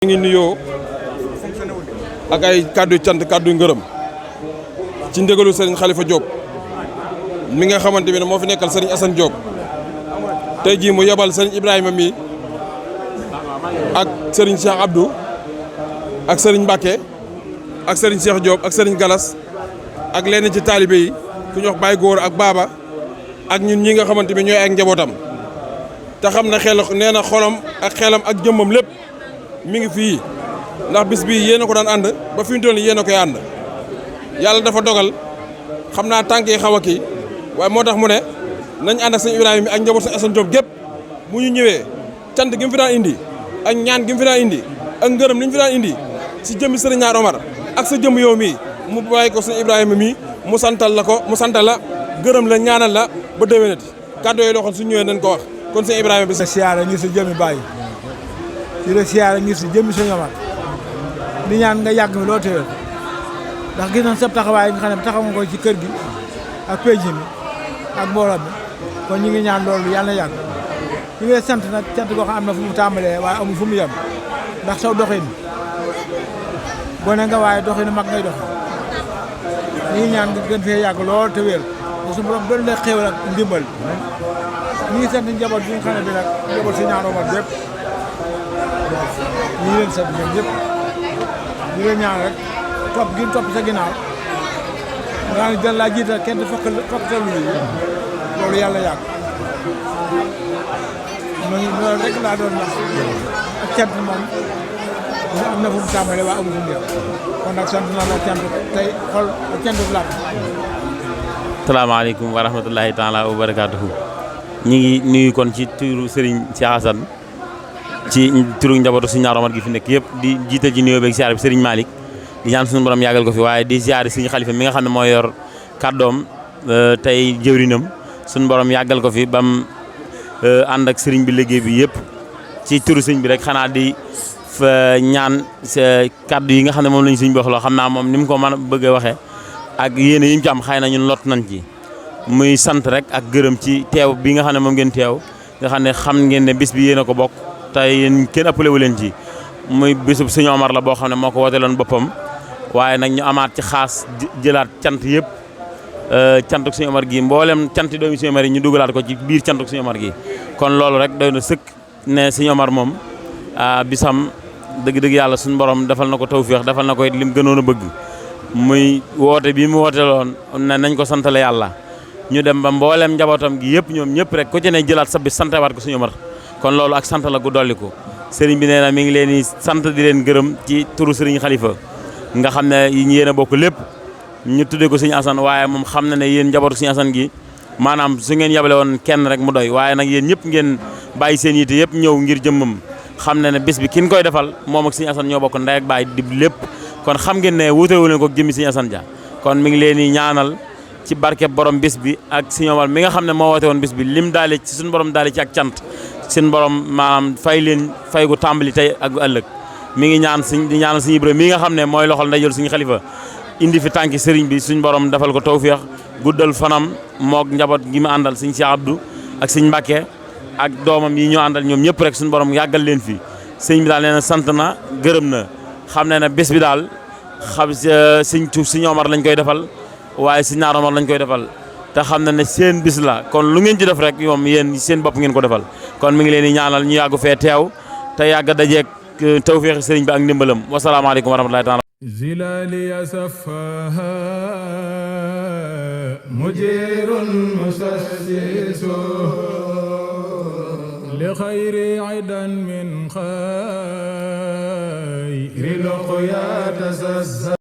ngi nuyoo ak ay kàddu cant kàddu ngërëm ci ndégalu Serigne Khalifa Diop mi nga xamante ne moo fi nekkal Serigne Assane Diop tey jii mu yebal Serigne Ibrahima mi ak Serigne Cheikh Abdou ak Serigne Mbacké ak Serigne Cheikh Diop ak Serigne Galas ak lenn ci taalibe yi ku ñu wax Baye Góor ak Baba ak ñun ñi nga xamante ne ñooy ak njabootam te xam na nee na xolam ak xelam ak jëmmam lépp mi ngi fii ndax bis bii yéen a ko daan ànd ba fi mu toll nii yéen a koy ànd yàlla dafa dogal xam naa tànk yi xaw a kii waaye moo tax mu ne nañ ànd ak sëñ Ibrahima mi ak njaboot sëñ Assane Diop gépp mu ñu ñëwee cant gi mu fi daan indi ak ñaan gi mu fi daan indi ak ngërëm li ñu fi daan indi si jëmmi sëriñ Ñaar Omar ak sa jëmm yow mii mu bàyyi ko sëñ Ibrahima mii mu santal la gërëm la ñaanal la ba déwénati kàddu yooyu loo xam su ñëwee nañ ko wax kon sëñ Ibrahima bi siyaare ngir sa jëmmi bàyyi di la siyaare ngir sa jëmmi sëñ Omar di ñaan nga yàgg mi loo téwél ndax gis nañ sab taxawaay nga xam ne taxaw nga ko ci kër gi ak pénc mi ak mbooloo mi kon ñu ngi ñaan loolu yàlla na yàgg ñu ngi sant nag cant goo xam am na fu mu tàmbalee waaye amul fu mu yem ndax saw doxin gone nga waaye doxinu mag ngay doxin ñu ngi ñaan nga gën fee yàgg lool te wér te su borom doon la xéewal ak ndimbal ñu ngi sant njaboot bi nga xam ne bi nag njaboot si Ñaar Omar yëpp ñu ngi leen sant ñoom ñëpp ñu leen ñaan rek topp gi topp sa ginnaaw nga ne jël laa jiital kenn fakkatal lu loolu yàlla yàgg loolu rek laa doon wax ak cant moom am na fu mu tàmbalee waa amul fu mu yem kon nag sant naa la cant tey xol ak cant bu laat. salaamaaleykum wa rahmatullahi taala wa barakaatuhu ñi ngi nuyu kon ci turu Serigne Cheikh Assane ci turu njabootu si Ñaar Omar gi fi nekk yëpp di jiital ci nuyoo beeg siyaare bi Serigne Malick di ñaan suñu borom yàggal ko fi waaye di siyaare suñu xalifa mi nga xam ne moo yor kàddoom tey jëwrinam suñu borom yàggal ko fi bam ànd ak Serigne bi liggéey bi yëpp ci turu Serigne bi rek xanaa di ñaan kàddu yi nga xam ne moom lañu Serigne bi wax loo xam naa moom ni mu ko mën a bëgg a waxee ak yéen yi mu ci am xëy na ñun lot nañ ci muy sant rek ak gërëm ci teew bi nga xam ne moom ngeen teew nga xam ne xam ngeen ne bis bi yéen a ko bokk te yéen kenn ëppale wu leen ci muy bisub Sëñ Omar la boo xam ne moo ko wooteeloon boppam waaye nag ñu amaat ci xaas jëlaat cant yëpp cantuk Sëñ Omar gi mboolem canti doomi Sëñ Omar yi ñu dugalaat ko ci biir cantuk Sëñ Omar gi kon loolu rek doy na sëkk ne Sëñ Omar moom bisam dëgg-dëgg yàlla suñu borom defal na ko tawféex defal na ko it lim gënoon a bëgg muy woote bi mu wooteeloon ne nañ ko santale yàlla ñu dem ba mboolem njabootam gi yëpp ñoom ñëpp rek ku ci ne jëlaat sa bis santewaat ko Sëñ Omar kon loolu ak sant la gu dolli ko sëriñ bi nee na mi ngi leen di sant di leen gërëm ci turu sëriñ Khalifa nga xam ne yéen a bokk lépp ñu tuddee ko Sëñ Assane waaye moom xam na ne yéen njabootu Sëñ Assane gi maanaam su ngeen yabale woon kenn rek mu doy waaye nag yéen ñëpp ngeen bàyyi seen yite yëpp ñëw ngir jëmmam xam ne ne bis bi kin koy defal moom ak Sëñ Assane ñoo bokk ndey ak baay di lépp kon xam ngeen ne wuutewu leen ko jëmmi Sëñ Assane ja kon mi ngi leen di ñaanal ci barke borom bis bi ak Sëñ Omar mi nga xam ne moo woote woon bis bi lim daale ci suñu borom daale ci ak cant suñu borom maanaam fay leen fay gu tàmbali tey ak ëllëg mi ngi ñaan di ñaanal Sëñ Ibra mi nga xam ne mooy loxol ndeyjoor Sëñ Khalifa indi fi tànki sëriñ bi suñu borom defal ko tawféex guddal fanam moog njaboot gi mu àndal Sëñ Cheikh Abdou ak Sëñ Mbacké ak doomam yi ñoo àndal ñoom ñëpp rek suñu borom yàggal leen fi sëñ bi daal nee na sant na gërëm na xam ne ne bés bi daal xam Sëñ Omar lañ koy defal waaye Sëñ Ñaar Omar lañ koy defal te xam na ne seen bis la kon lu ngeen ci def rek moom yéen seen bopp ngeen ko defal kon mi ngi leen di ñaanal ñu yàggu fee teew te yàgg dajeeg tawféexi sëriñ bi ak ndimbalam wasalaamaaleykum wa rahmatullahi taala zilali asafaha mujirun musassisu li khayri aidan min khayri luqya tasassa